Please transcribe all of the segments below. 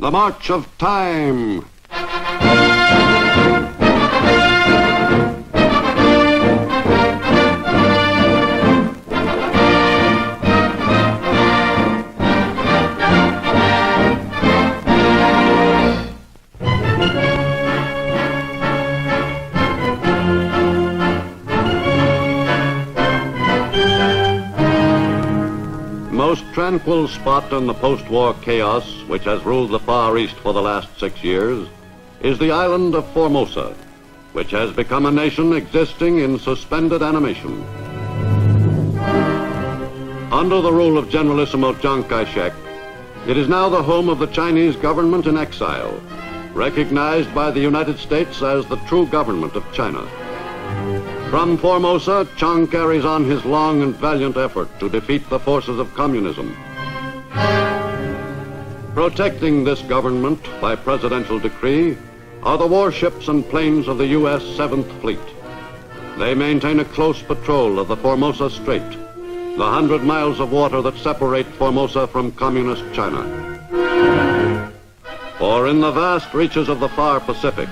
The March of Time. Most tranquil spot in the post-war chaos which has ruled the Far East for the last 6 years is the island of Formosa, which has become a nation existing in suspended animation. Under the rule of Generalissimo Chiang Kai-shek, it is now the home of the Chinese government in exile, recognized by the United States as the true government of China. From Formosa, Chiang carries on his long and valiant effort to defeat the forces of communism. Protecting this government by presidential decree are the warships and planes of the U.S. 7th Fleet. They maintain a close patrol of the Formosa Strait, the 100 miles of water that separate Formosa from communist China. For in the vast reaches of the far Pacific,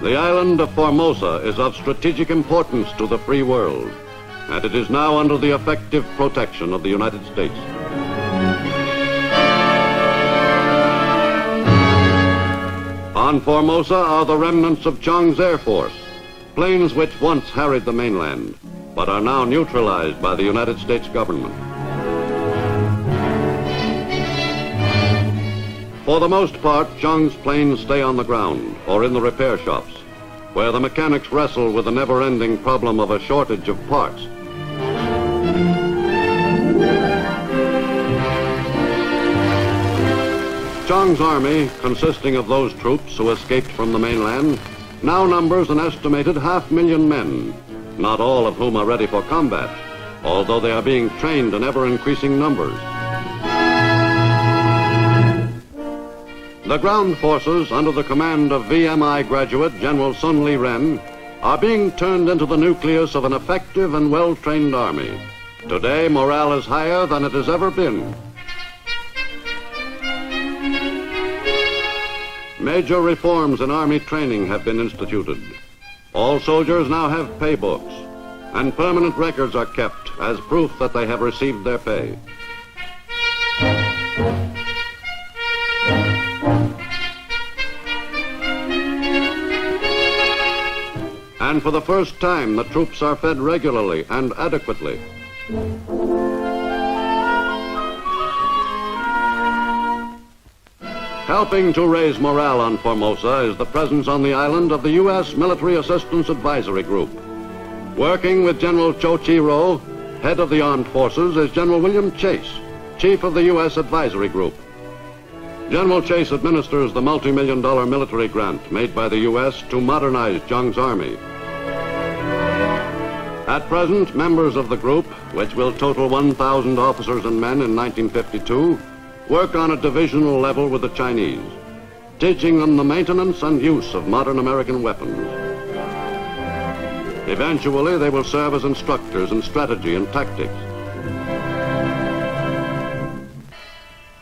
the island of Formosa is of strategic importance to the free world, and it is now under the effective protection of the United States. On Formosa are the remnants of Chiang's Air Force, planes which once harried the mainland, but are now neutralized by the United States government. For the most part, Chiang's planes stay on the ground or in the repair shops, where the mechanics wrestle with the never-ending problem of a shortage of parts. Chiang's army, consisting of those troops who escaped from the mainland, now numbers an estimated 500,000 men, not all of whom are ready for combat, although they are being trained in ever-increasing numbers. The ground forces, under the command of VMI graduate General Sun Li Ren, are being turned into the nucleus of an effective and well-trained army. Today, morale is higher than it has ever been. Major reforms in Army training have been instituted. All soldiers now have pay books, and permanent records are kept as proof that they have received their pay. And for the first time, the troops are fed regularly and adequately. Helping to raise morale on Formosa is the presence on the island of the U.S. Military Assistance Advisory Group. Working with General Cho Chi-ro, head of the armed forces, is General William Chase, chief of the U.S. Advisory Group. General Chase administers the multi-million-dollar military grant made by the U.S. to modernize Chiang's army. At present, members of the group, which will total 1,000 officers and men in 1952, work on a divisional level with the Chinese, teaching them the maintenance and use of modern American weapons. Eventually, they will serve as instructors in strategy and tactics.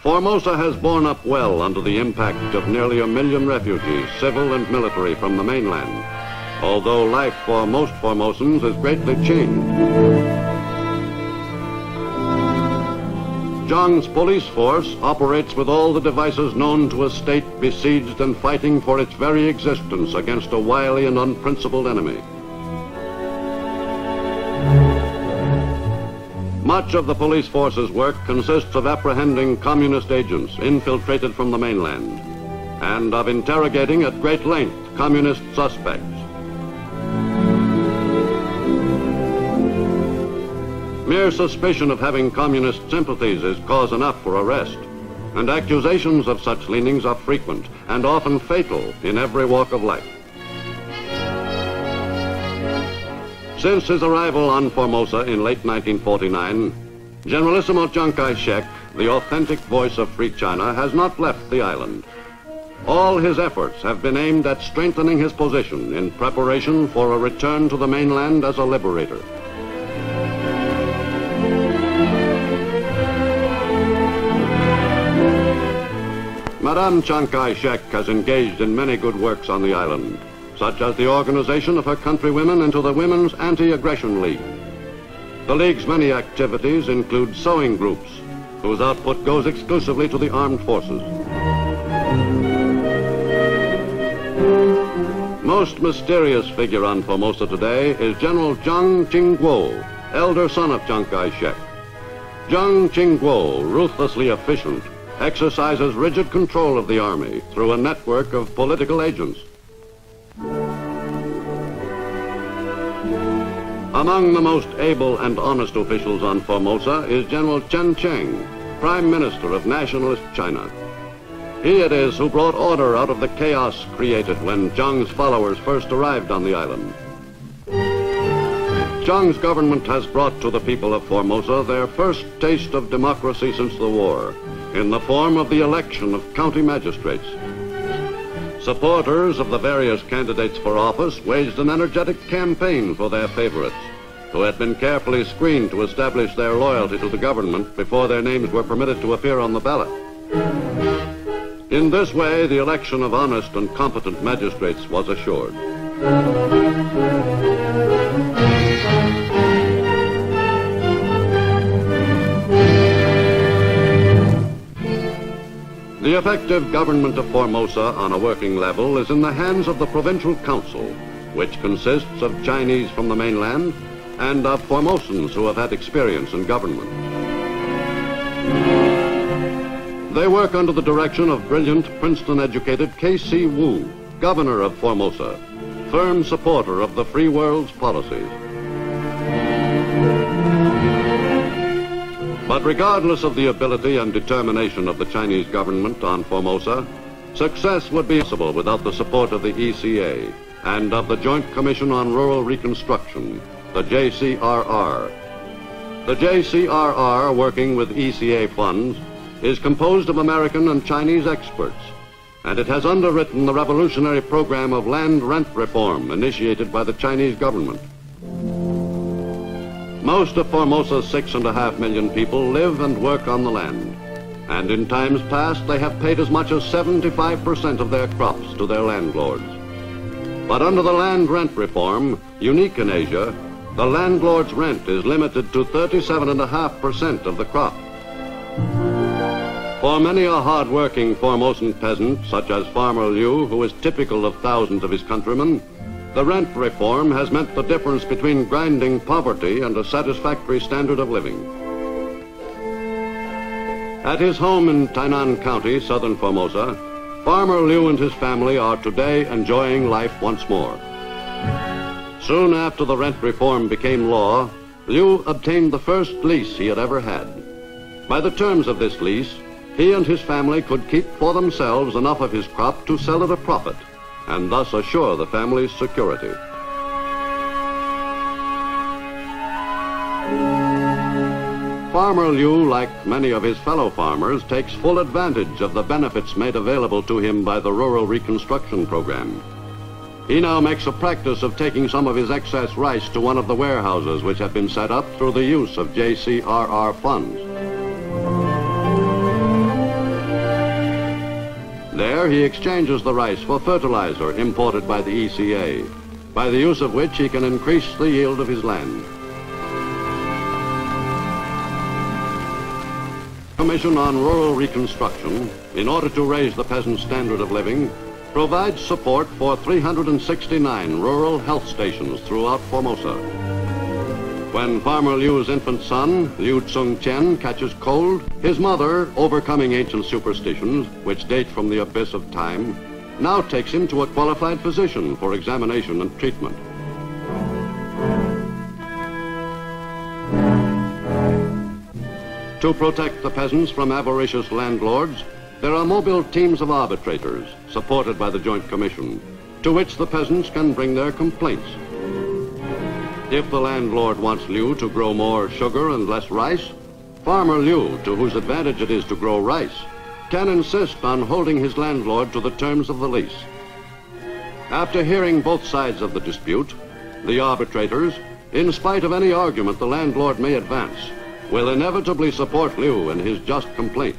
Formosa has borne up well under the impact of nearly 1 million refugees, civil and military, from the mainland, although life for most Formosans is greatly changed. Chiang's police force operates with all the devices known to a state besieged and fighting for its very existence against a wily and unprincipled enemy. Much of the police force's work consists of apprehending communist agents infiltrated from the mainland, and of interrogating at great length communist suspects. Mere suspicion of having communist sympathies is cause enough for arrest, and accusations of such leanings are frequent and often fatal in every walk of life. Since his arrival on Formosa in late 1949, Generalissimo Chiang Kai-shek, the authentic voice of free China, has not left the island. All his efforts have been aimed at strengthening his position in preparation for a return to the mainland as a liberator. Madame Chiang Kai-shek has engaged in many good works on the island, such as the organization of her countrywomen into the Women's Anti-Aggression League. The League's many activities include sewing groups, whose output goes exclusively to the armed forces. Most mysterious figure on Formosa today is General Zhang Jingguo, elder son of Chiang Kai-shek. Zhang Jingguo, ruthlessly efficient, exercises rigid control of the army through a network of political agents. Among the most able and honest officials on Formosa is General Chen Cheng, Prime Minister of Nationalist China. He it is who brought order out of the chaos created when Zhang's followers first arrived on the island. Zhang's government has brought to the people of Formosa their first taste of democracy since the war, in the form of the election of county magistrates. Supporters of the various candidates for office waged an energetic campaign for their favorites, who had been carefully screened to establish their loyalty to the government before their names were permitted to appear on the ballot. In this way, the election of honest and competent magistrates was assured. The effective government of Formosa on a working level is in the hands of the Provincial Council, which consists of Chinese from the mainland and of Formosans who have had experience in government. They work under the direction of brilliant Princeton-educated K.C. Wu, governor of Formosa, firm supporter of the free world's policies. But regardless of the ability and determination of the Chinese government on Formosa, success would be possible without the support of the ECA and of the Joint Commission on Rural Reconstruction, the JCRR. The JCRR, working with ECA funds, is composed of American and Chinese experts, and it has underwritten the revolutionary program of land rent reform initiated by the Chinese government. Most of Formosa's 6.5 million people live and work on the land, and in times past they have paid as much as 75% of their crops to their landlords. But under the land rent reform, unique in Asia, the landlord's rent is limited to 37.5% of the crop. For many a hard-working Formosan peasant, such as Farmer Liu, who is typical of thousands of his countrymen, the rent reform has meant the difference between grinding poverty and a satisfactory standard of living. At his home in Tainan County, southern Formosa, Farmer Liu and his family are today enjoying life once more. Soon after the rent reform became law, Liu obtained the first lease he had ever had. By the terms of this lease, he and his family could keep for themselves enough of his crop to sell at a profit, and thus assure the family's security. Farmer Liu, like many of his fellow farmers, takes full advantage of the benefits made available to him by the Rural Reconstruction Program. He now makes a practice of taking some of his excess rice to one of the warehouses which have been set up through the use of JCRR funds. There he exchanges the rice for fertilizer imported by the ECA, by the use of which he can increase the yield of his land. Commission on Rural Reconstruction, in order to raise the peasant's standard of living, provides support for 369 rural health stations throughout Formosa. When Farmer Liu's infant son, Liu Tsung Chen, catches cold, his mother, overcoming ancient superstitions, which date from the abyss of time, now takes him to a qualified physician for examination and treatment. To protect the peasants from avaricious landlords, there are mobile teams of arbitrators, supported by the Joint Commission, to which the peasants can bring their complaints. If the landlord wants Liu to grow more sugar and less rice, Farmer Liu, to whose advantage it is to grow rice, can insist on holding his landlord to the terms of the lease. After hearing both sides of the dispute, the arbitrators, in spite of any argument the landlord may advance, will inevitably support Liu in his just complaint.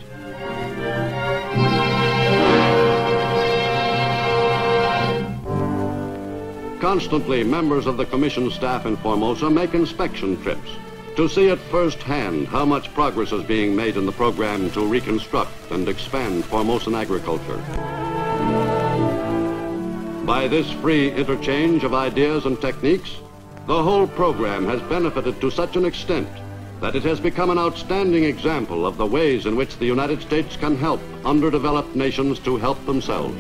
Constantly, members of the Commission staff in Formosa make inspection trips to see at first hand how much progress is being made in the program to reconstruct and expand Formosan agriculture. By this free interchange of ideas and techniques, the whole program has benefited to such an extent that it has become an outstanding example of the ways in which the United States can help underdeveloped nations to help themselves.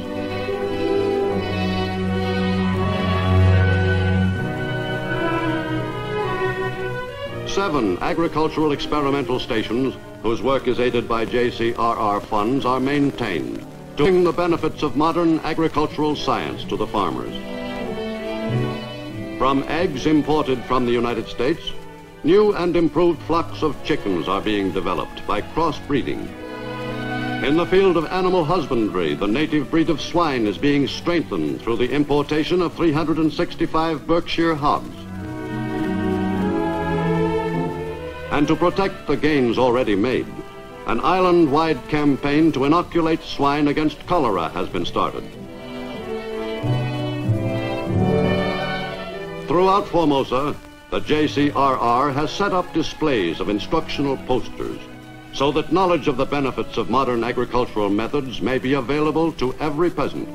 Seven agricultural experimental stations, whose work is aided by JCRR funds, are maintained to bring the benefits of modern agricultural science to the farmers. From eggs imported from the United States, new and improved flocks of chickens are being developed by crossbreeding. In the field of animal husbandry, the native breed of swine is being strengthened through the importation of 365 Berkshire hogs. And to protect the gains already made, an island-wide campaign to inoculate swine against cholera has been started. Throughout Formosa, the JCRR has set up displays of instructional posters so that knowledge of the benefits of modern agricultural methods may be available to every peasant.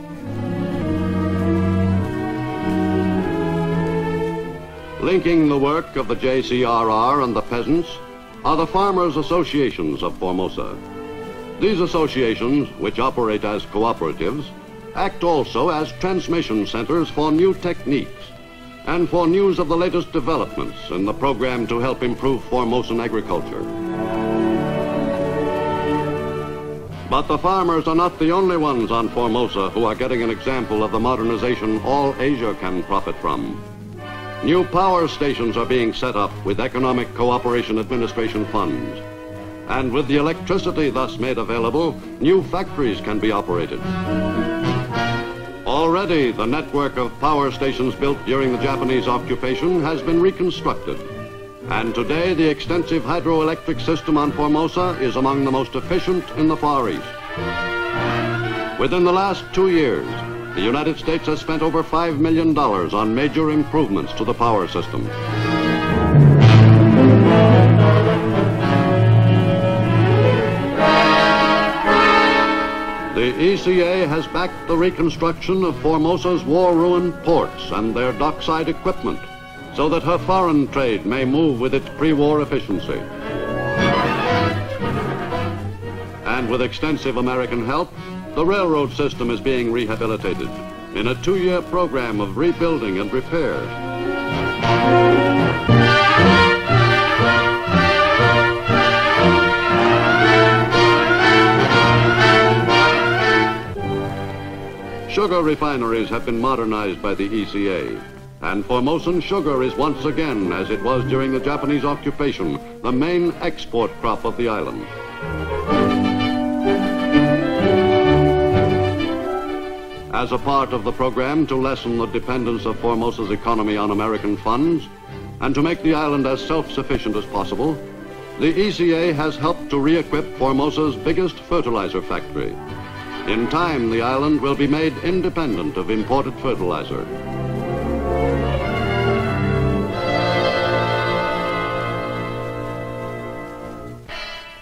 Linking the work of the JCRR and the peasants are the farmers' associations of Formosa. These associations, which operate as cooperatives, act also as transmission centers for new techniques and for news of the latest developments in the program to help improve Formosan agriculture. But the farmers are not the only ones on Formosa who are getting an example of the modernization all Asia can profit from. New power stations are being set up with Economic Cooperation Administration funds. And with the electricity thus made available, new factories can be operated. Already, the network of power stations built during the Japanese occupation has been reconstructed. And today, the extensive hydroelectric system on Formosa is among the most efficient in the Far East. Within the last 2 years, the United States has spent over $5 million on major improvements to the power system. The ECA has backed the reconstruction of Formosa's war-ruined ports and their dockside equipment so that her foreign trade may move with its pre-war efficiency. And with extensive American help, the railroad system is being rehabilitated in a 2-year program of rebuilding and repair. Sugar refineries have been modernized by the ECA, and Formosan sugar is once again, as it was during the Japanese occupation, the main export crop of the island. As a part of the program to lessen the dependence of Formosa's economy on American funds and to make the island as self-sufficient as possible, the ECA has helped to re-equip Formosa's biggest fertilizer factory. In time, the island will be made independent of imported fertilizer.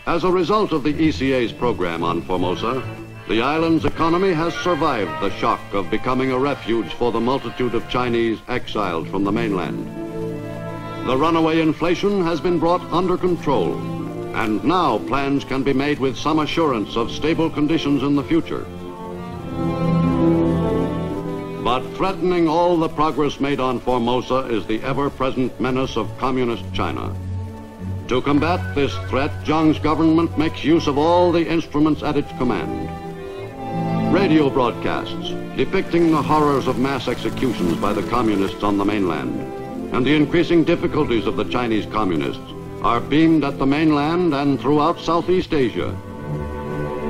As a result of the ECA's program on Formosa, the island's economy has survived the shock of becoming a refuge for the multitude of Chinese exiled from the mainland. The runaway inflation has been brought under control, and now plans can be made with some assurance of stable conditions in the future. But threatening all the progress made on Formosa is the ever-present menace of Communist China. To combat this threat, Zhang's government makes use of all the instruments at its command. Radio broadcasts depicting the horrors of mass executions by the communists on the mainland and the increasing difficulties of the Chinese communists are beamed at the mainland and throughout Southeast Asia.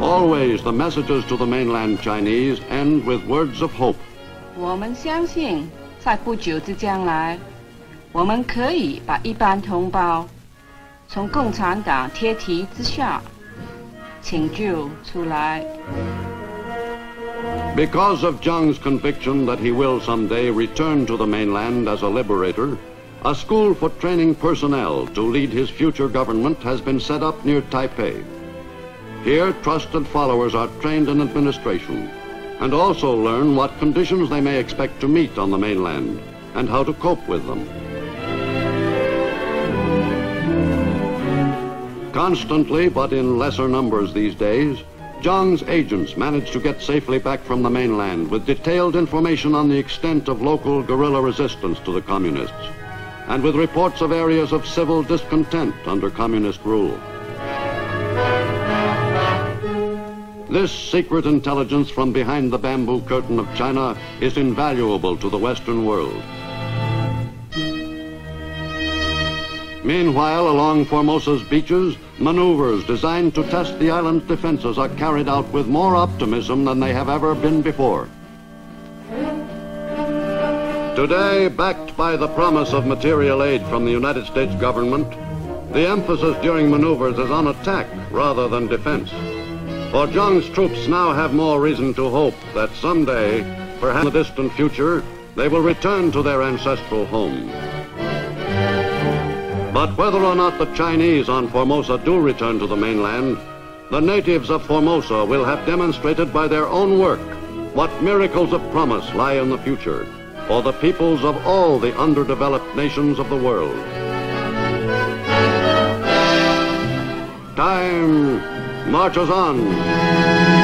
Always the messages to the mainland Chinese end with words of hope. 我们相信，在不久之将来，我们可以把一般同胞从共产党铁蹄之下拯救出来。Because of Zhang's conviction that he will someday return to the mainland as a liberator, a school for training personnel to lead his future government has been set up near Taipei. Here, trusted followers are trained in administration and also learn what conditions they may expect to meet on the mainland and how to cope with them. Constantly, but in lesser numbers these days, Zhang's agents managed to get safely back from the mainland with detailed information on the extent of local guerrilla resistance to the communists, and with reports of areas of civil discontent under communist rule. This secret intelligence from behind the bamboo curtain of China is invaluable to the Western world. Meanwhile, along Formosa's beaches, maneuvers designed to test the island's defenses are carried out with more optimism than they have ever been before. Today, backed by the promise of material aid from the United States government, the emphasis during maneuvers is on attack rather than defense. For Zhang's troops now have more reason to hope that someday, perhaps in the distant future, they will return to their ancestral home. But whether or not the Chinese on Formosa do return to the mainland, the natives of Formosa will have demonstrated by their own work what miracles of promise lie in the future for the peoples of all the underdeveloped nations of the world. Time marches on.